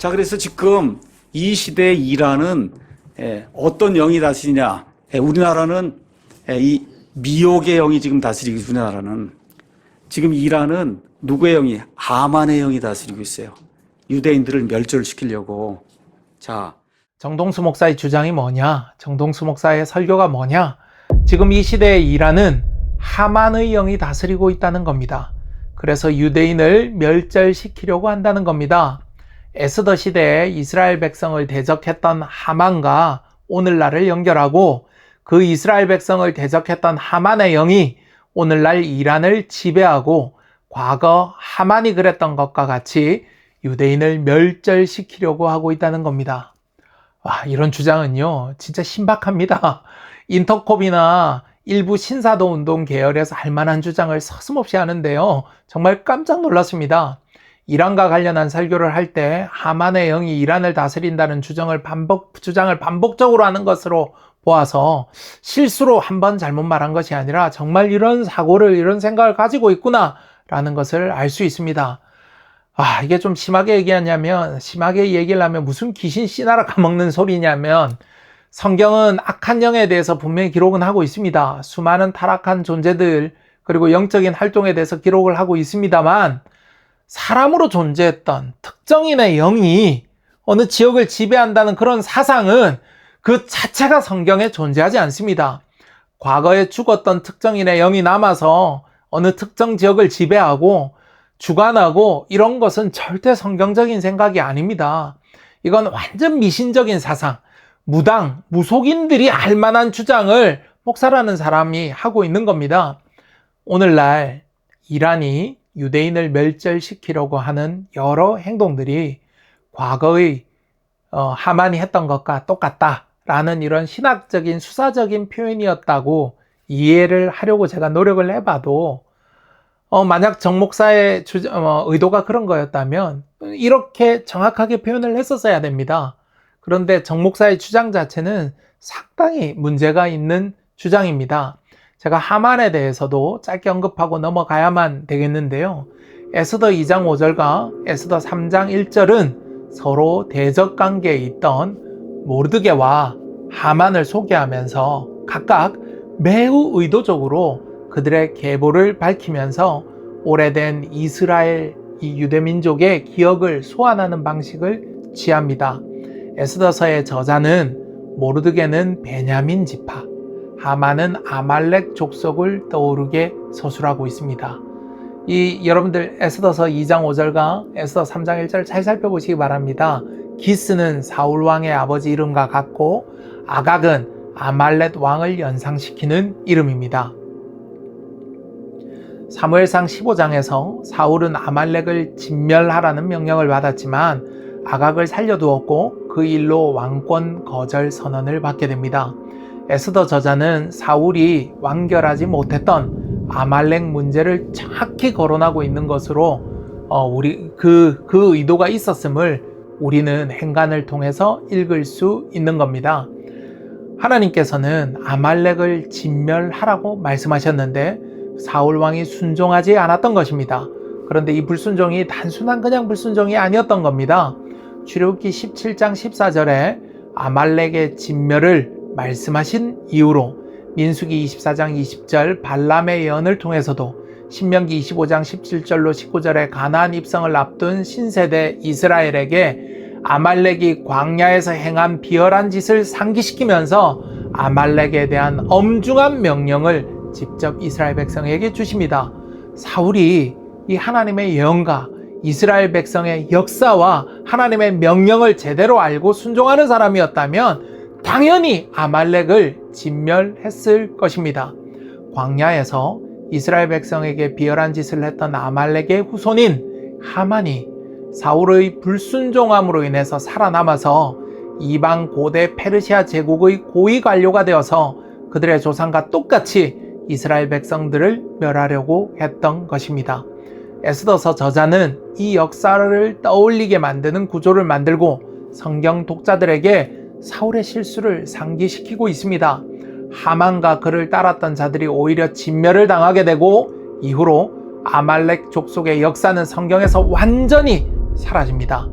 자, 그래서 지금 이 시대의 이란은 어떤 영이 다스리냐? 우리나라는 이 미혹의 영이 지금 다스리고 있어요. 우리나라는 지금 이란은 누구의 영이? 하만의 영이 다스리고 있어요. 유대인들을 멸절시키려고. 자, 정동수 목사의 주장이 뭐냐? 정동수 목사의 설교가 뭐냐? 지금 이 시대의 이란은 하만의 영이 다스리고 있다는 겁니다. 그래서 유대인을 멸절시키려고 한다는 겁니다. 에스더 시대에 이스라엘 백성을 대적했던 하만과 오늘날을 연결하고 그 이스라엘 백성을 대적했던 하만의 영이 오늘날 이란을 지배하고 과거 하만이 그랬던 것과 같이 유대인을 멸절시키려고 하고 있다는 겁니다. 와, 이런 주장은요, 진짜 신박합니다. 인터콥이나 일부 신사도 운동 계열에서 할 만한 주장을 서슴없이 하는데요. 정말 깜짝 놀랐습니다. 이란과 관련한 설교를 할 때 하만의 영이 이란을 다스린다는 주장을 반복적으로 하는 것으로 보아서 실수로 한 번 잘못 말한 것이 아니라 정말 이런 사고를, 이런 생각을 가지고 있구나라는 것을 알 수 있습니다. 이게 좀 심하게 얘기를 하면 무슨 귀신 씨나라 까먹는 소리냐면 성경은 악한 영에 대해서 분명히 기록은 하고 있습니다. 수많은 타락한 존재들 그리고 영적인 활동에 대해서 기록을 하고 있습니다만 사람으로 존재했던 특정인의 영이 어느 지역을 지배한다는 그런 사상은 그 자체가 성경에 존재하지 않습니다. 과거에 죽었던 특정인의 영이 남아서 어느 특정 지역을 지배하고 주관하고 이런 것은 절대 성경적인 생각이 아닙니다. 이건 완전 미신적인 사상, 무속인들이 할 만한 주장을 목사라는 사람이 하고 있는 겁니다. 오늘날 이란이 유대인을 멸절시키려고 하는 여러 행동들이 과거의 하만이 했던 것과 똑같다라는 이런 신학적인 수사적인 표현이었다고 이해를 하려고 제가 노력을 해봐도 만약 정 목사의 의도가 그런 거였다면 이렇게 정확하게 표현을 했었어야 됩니다. 그런데 정 목사의 주장 자체는 상당히 문제가 있는 주장입니다. 제가 하만에 대해서도 짧게 언급하고 넘어가야만 되겠는데요. 에스더 2장 5절과 에스더 3장 1절은 서로 대적 관계에 있던 모르드게와 하만을 소개하면서 각각 매우 의도적으로 그들의 계보를 밝히면서 오래된 이스라엘 이 유대민족의 기억을 소환하는 방식을 취합니다. 에스더서의 저자는 모르드게는 베냐민 지파, 하만은 아말렉 족속을 떠오르게 서술하고 있습니다. 여러분들 에스더서 2장 5절과 에스더 3장 1절 잘 살펴보시기 바랍니다. 기스는 사울 왕의 아버지 이름과 같고 아각은 아말렉 왕을 연상시키는 이름입니다. 사무엘상 15장에서 사울은 아말렉을 진멸하라는 명령을 받았지만 아각을 살려두었고 그 일로 왕권 거절 선언을 받게 됩니다. 에스더 저자는 사울이 완결하지 못했던 아말렉 문제를 정확히 거론하고 있는 것으로 그 의도가 있었음을 우리는 행간을 통해서 읽을 수 있는 겁니다. 하나님께서는 아말렉을 진멸하라고 말씀하셨는데 사울 왕이 순종하지 않았던 것입니다. 그런데 이 불순종이 단순한 그냥 불순종이 아니었던 겁니다. 출애굽기 17장 14절에 아말렉의 진멸을 말씀하신 이후로 민수기 24장 20절 발람의 예언을 통해서도 신명기 25장 17절로 19절에 가나안 입성을 앞둔 신세대 이스라엘에게 아말렉이 광야에서 행한 비열한 짓을 상기시키면서 아말렉에 대한 엄중한 명령을 직접 이스라엘 백성에게 주십니다. 사울이 이 하나님의 예언과 이스라엘 백성의 역사와 하나님의 명령을 제대로 알고 순종하는 사람이었다면 당연히 아말렉을 진멸했을 것입니다. 광야에서 이스라엘 백성에게 비열한 짓을 했던 아말렉의 후손인 하만이 사울의 불순종함으로 인해서 살아남아서 이방 고대 페르시아 제국의 고위 관료가 되어서 그들의 조상과 똑같이 이스라엘 백성들을 멸하려고 했던 것입니다. 에스더서 저자는 이 역사를 떠올리게 만드는 구조를 만들고 성경 독자들에게 사울의 실수를 상기시키고 있습니다. 하만과 그를 따랐던 자들이 오히려 진멸을 당하게 되고 이후로 아말렉 족속의 역사는 성경에서 완전히 사라집니다.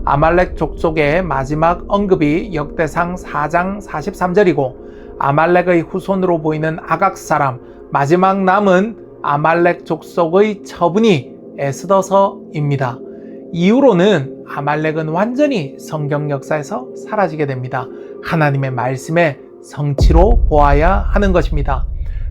아말렉 족속의 마지막 언급이 역대상 4장 43절이고 아말렉의 후손으로 보이는 아각 사람, 마지막 남은 아말렉 족속의 처분이 에스더서입니다. 이후로는 아말렉은 완전히 성경 역사에서 사라지게 됩니다. 하나님의 말씀의 성취로 보아야 하는 것입니다.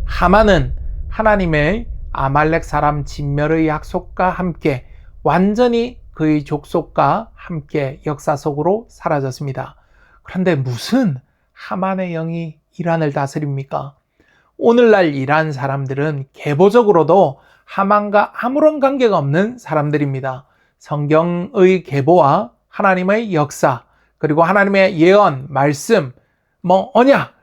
하만은 하나님의 아말렉 사람 진멸의 약속과 함께 완전히 그의 족속과 함께 역사 속으로 사라졌습니다. 그런데 무슨 하만의 영이 이란을 다스립니까? 오늘날 이란 사람들은 계보적으로도 하만과 아무런 관계가 없는 사람들입니다. 성경의 계보와 하나님의 역사, 그리고 하나님의 예언, 말씀, 언약,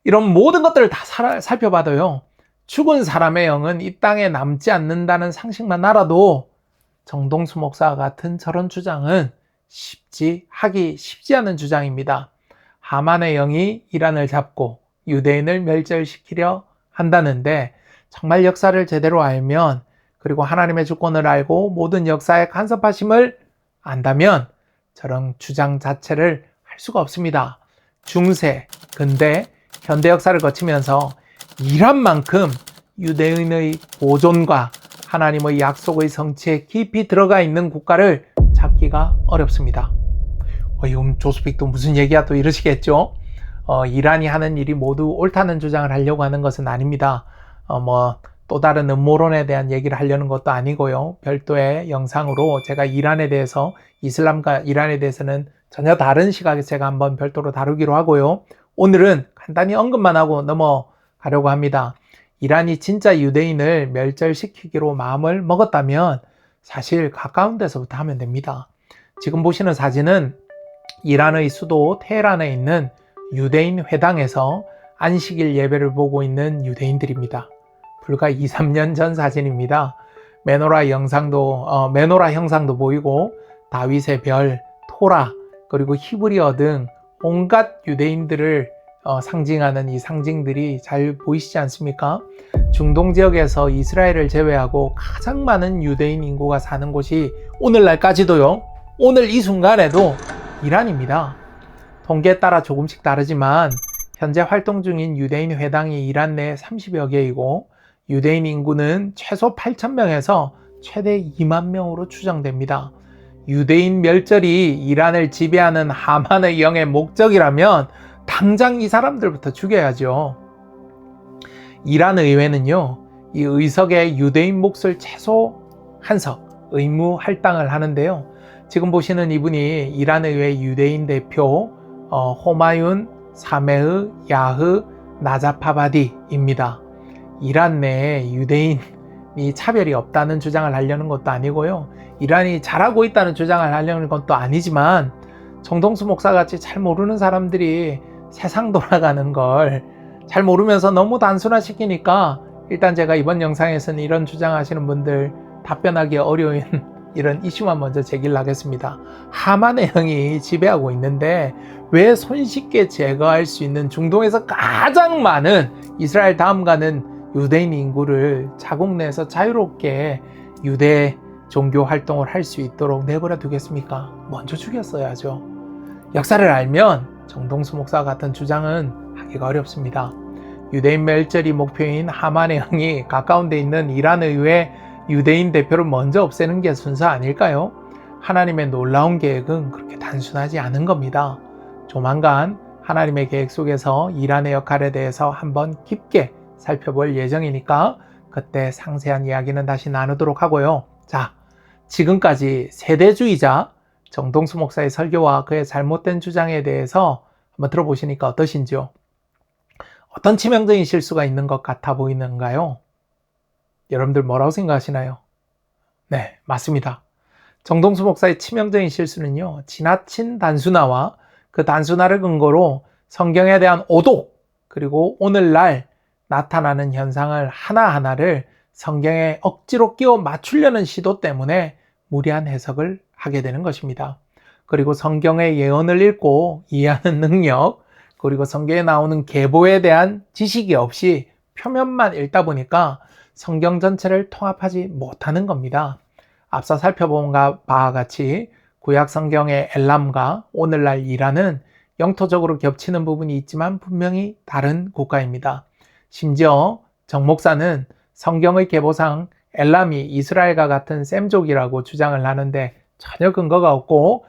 이런 모든 것들을 다 살펴봐도요, 죽은 사람의 영은 이 땅에 남지 않는다는 상식만 알아도 정동수 목사와 같은 저런 주장은 하기 쉽지 않은 주장입니다. 하만의 영이 이란을 잡고 유대인을 멸절시키려 한다는데, 정말 역사를 제대로 알면, 그리고 하나님의 주권을 알고 모든 역사의 간섭하심을 안다면 저런 주장 자체를 할 수가 없습니다. 중세, 근대, 현대 역사를 거치면서 이란만큼 유대인의 보존과 하나님의 약속의 성취에 깊이 들어가 있는 국가를 찾기가 어렵습니다. 이건 조스픽도 무슨 얘기야 또 이러시겠죠? 이란이 하는 일이 모두 옳다는 주장을 하려고 하는 것은 아닙니다. 또 다른 음모론에 대한 얘기를 하려는 것도 아니고요. 별도의 영상으로 제가 이란에 대해서, 이슬람과 이란에 대해서는 전혀 다른 시각에서 제가 한번 별도로 다루기로 하고요. 오늘은 간단히 언급만 하고 넘어가려고 합니다. 이란이 진짜 유대인을 멸절시키기로 마음을 먹었다면 사실 가까운 데서부터 하면 됩니다. 지금 보시는 사진은 이란의 수도 테헤란에 있는 유대인 회당에서 안식일 예배를 보고 있는 유대인들입니다. 불과 2, 3년 전 사진입니다. 메노라 형상도 보이고 다윗의 별, 토라, 그리고 히브리어 등 온갖 유대인들을 상징하는 이 상징들이 잘 보이시지 않습니까? 중동 지역에서 이스라엘을 제외하고 가장 많은 유대인 인구가 사는 곳이 오늘날까지도요, 오늘 이 순간에도 이란입니다. 통계에 따라 조금씩 다르지만 현재 활동 중인 유대인 회당이 이란 내 30여 개이고 유대인 인구는 최소 8,000명에서 최대 2만 명으로 추정됩니다. 유대인 멸절이 이란을 지배하는 하만의 영의 목적이라면 당장 이 사람들부터 죽여야죠. 이란 의회는요, 이 의석의 유대인 몫을 최소 한 석 의무 할당을 하는데요. 지금 보시는 이분이 이란 의회 유대인 대표 호마윤 사메흐 야흐 나자파바디입니다. 이란 내에 유대인이 차별이 없다는 주장을 하려는 것도 아니고요. 이란이 잘하고 있다는 주장을 하려는 것도 아니지만 정동수 목사같이 잘 모르는 사람들이 세상 돌아가는 걸 잘 모르면서 너무 단순화시키니까 일단 제가 이번 영상에서는 이런 주장하시는 분들 답변하기 어려운 이런 이슈만 먼저 제기를 하겠습니다. 하만의 영이 지배하고 있는데 왜 손쉽게 제거할 수 있는 중동에서 가장 많은 이스라엘 다음 가는 유대인 인구를 자국 내에서 자유롭게 유대 종교 활동을 할 수 있도록 내버려 두겠습니까? 먼저 죽였어야죠. 역사를 알면 정동수 목사와 같은 주장은 하기가 어렵습니다. 유대인 멸절이 목표인 하만의 영이 가까운 데 있는 이란 의회 유대인 대표를 먼저 없애는 게 순서 아닐까요? 하나님의 놀라운 계획은 그렇게 단순하지 않은 겁니다. 조만간 하나님의 계획 속에서 이란의 역할에 대해서 한번 깊게 살펴볼 예정이니까 그때 상세한 이야기는 다시 나누도록 하고요. 자, 지금까지 세대주의자 정동수 목사의 설교와 그의 잘못된 주장에 대해서 한번 들어보시니까 어떠신지요? 어떤 치명적인 실수가 있는 것 같아 보이는가요? 여러분들 뭐라고 생각하시나요? 네, 맞습니다. 정동수 목사의 치명적인 실수는요, 지나친 단순화와 그 단순화를 근거로 성경에 대한 오독, 그리고 오늘날 나타나는 현상을 하나하나를 성경에 억지로 끼워 맞추려는 시도 때문에 무리한 해석을 하게 되는 것입니다. 그리고 성경의 예언을 읽고 이해하는 능력, 그리고 성경에 나오는 계보에 대한 지식이 없이 표면만 읽다 보니까 성경 전체를 통합하지 못하는 겁니다. 앞서 살펴본 바와 같이 구약 성경의 엘람과 오늘날 이란은 영토적으로 겹치는 부분이 있지만 분명히 다른 국가입니다. 심지어 정 목사는 성경의 계보상 엘람이 이스라엘과 같은 셈족이라고 주장을 하는데 전혀 근거가 없고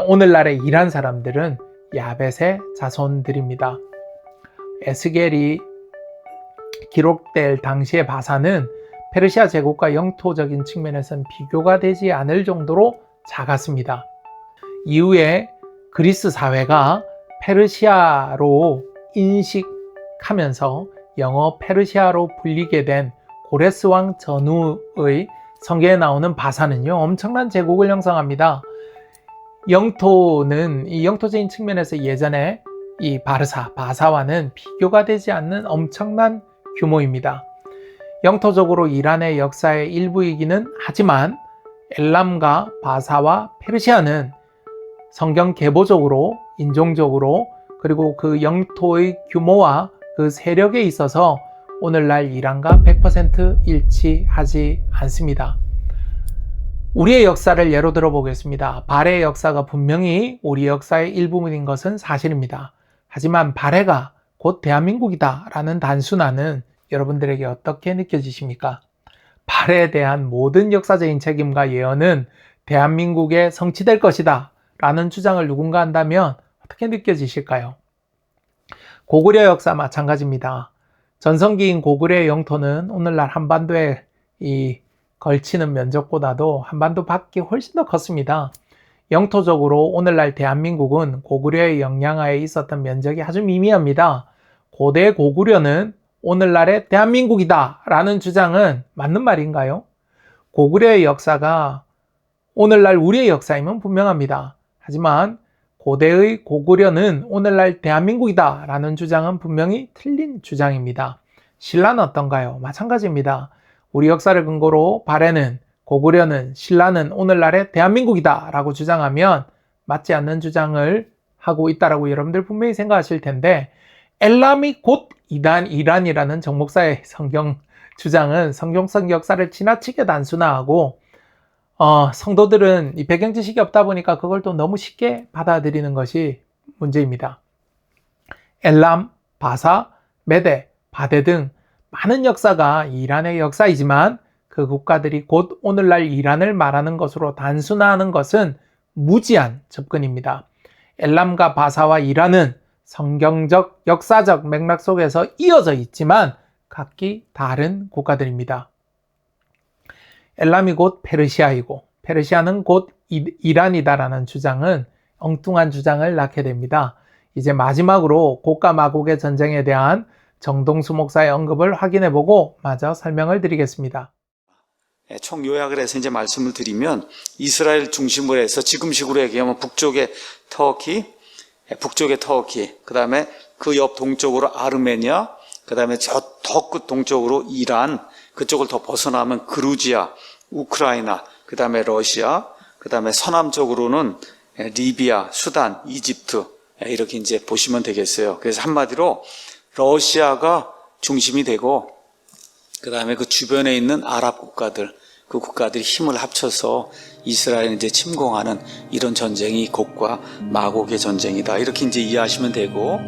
오늘날의 이란 사람들은 야벳의 자손들입니다. 에스겔이 기록될 당시의 바사는 페르시아 제국과 영토적인 측면에서는 비교가 되지 않을 정도로 작았습니다. 이후에 그리스 사회가 페르시아로 인식하면서 영어 페르시아로 불리게 된 고레스 왕 전후의 성경에 나오는 바사는요, 엄청난 제국을 형성합니다. 이 영토적인 측면에서 예전에 이 바사와는 비교가 되지 않는 엄청난 규모입니다. 영토적으로 이란의 역사의 일부이기는 하지만 엘람과 바사와 페르시아는 성경 계보적으로, 인종적으로, 그리고 그 영토의 규모와 그 세력에 있어서 오늘날 이란과 100% 일치하지 않습니다. 우리의 역사를 예로 들어보겠습니다. 발해의 역사가 분명히 우리 역사의 일부분인 것은 사실입니다. 하지만 발해가 곧 대한민국이다 라는 단순화는 여러분들에게 어떻게 느껴지십니까? 발해에 대한 모든 역사적인 책임과 예언은 대한민국에 성취될 것이다 라는 주장을 누군가 한다면 어떻게 느껴지실까요? 고구려 역사 마찬가지입니다. 전성기인 고구려의 영토는 오늘날 한반도에 걸치는 면적보다도 한반도 밖이 훨씬 더 컸습니다. 영토적으로 오늘날 대한민국은 고구려의 영향하에 있었던 면적이 아주 미미합니다. 고대 고구려는 오늘날의 대한민국이다 라는 주장은 맞는 말인가요? 고구려의 역사가 오늘날 우리의 역사임은 분명합니다. 하지만 고대의 고구려는 오늘날 대한민국이다 라는 주장은 분명히 틀린 주장입니다. 신라는 어떤가요? 마찬가지입니다. 우리 역사를 근거로 발해는, 고구려는, 신라는 오늘날의 대한민국이다 라고 주장하면 맞지 않는 주장을 하고 있다라고 여러분들 분명히 생각하실 텐데, 엘람이 곧 이란이라는 정 목사의 성경 주장은 성경적 역사를 지나치게 단순화하고 성도들은 이 배경 지식이 없다 보니까 그걸 또 너무 쉽게 받아들이는 것이 문제입니다. 엘람, 바사, 메데, 바데 등 많은 역사가 이란의 역사이지만 그 국가들이 곧 오늘날 이란을 말하는 것으로 단순화하는 것은 무지한 접근입니다. 엘람과 바사와 이란은 성경적, 역사적 맥락 속에서 이어져 있지만 각기 다른 국가들입니다. 엘람이 곧 페르시아이고 페르시아는 곧 이란이다라는 주장은 엉뚱한 주장을 낳게 됩니다. 이제 마지막으로 고가 마곡의 전쟁에 대한 정동수 목사의 언급을 확인해보고 마저 설명을 드리겠습니다. 총 요약을 해서 이제 말씀을 드리면, 이스라엘 중심으로 해서 지금식으로 얘기하면 북쪽에 터키, 그 다음에 그 옆 동쪽으로 아르메니아, 그 다음에 저 더 끝 동쪽으로 이란, 그쪽을 더 벗어나면 그루지아, 우크라이나, 그 다음에 러시아, 그 다음에 서남쪽으로는 리비아, 수단, 이집트, 이렇게 이제 보시면 되겠어요. 그래서 한마디로 러시아가 중심이 되고, 그 다음에 그 주변에 있는 아랍 국가들, 그 국가들이 힘을 합쳐서 이스라엘을 이제 침공하는 이런 전쟁이 곡과 마곡의 전쟁이다. 이렇게 이제 이해하시면 되고,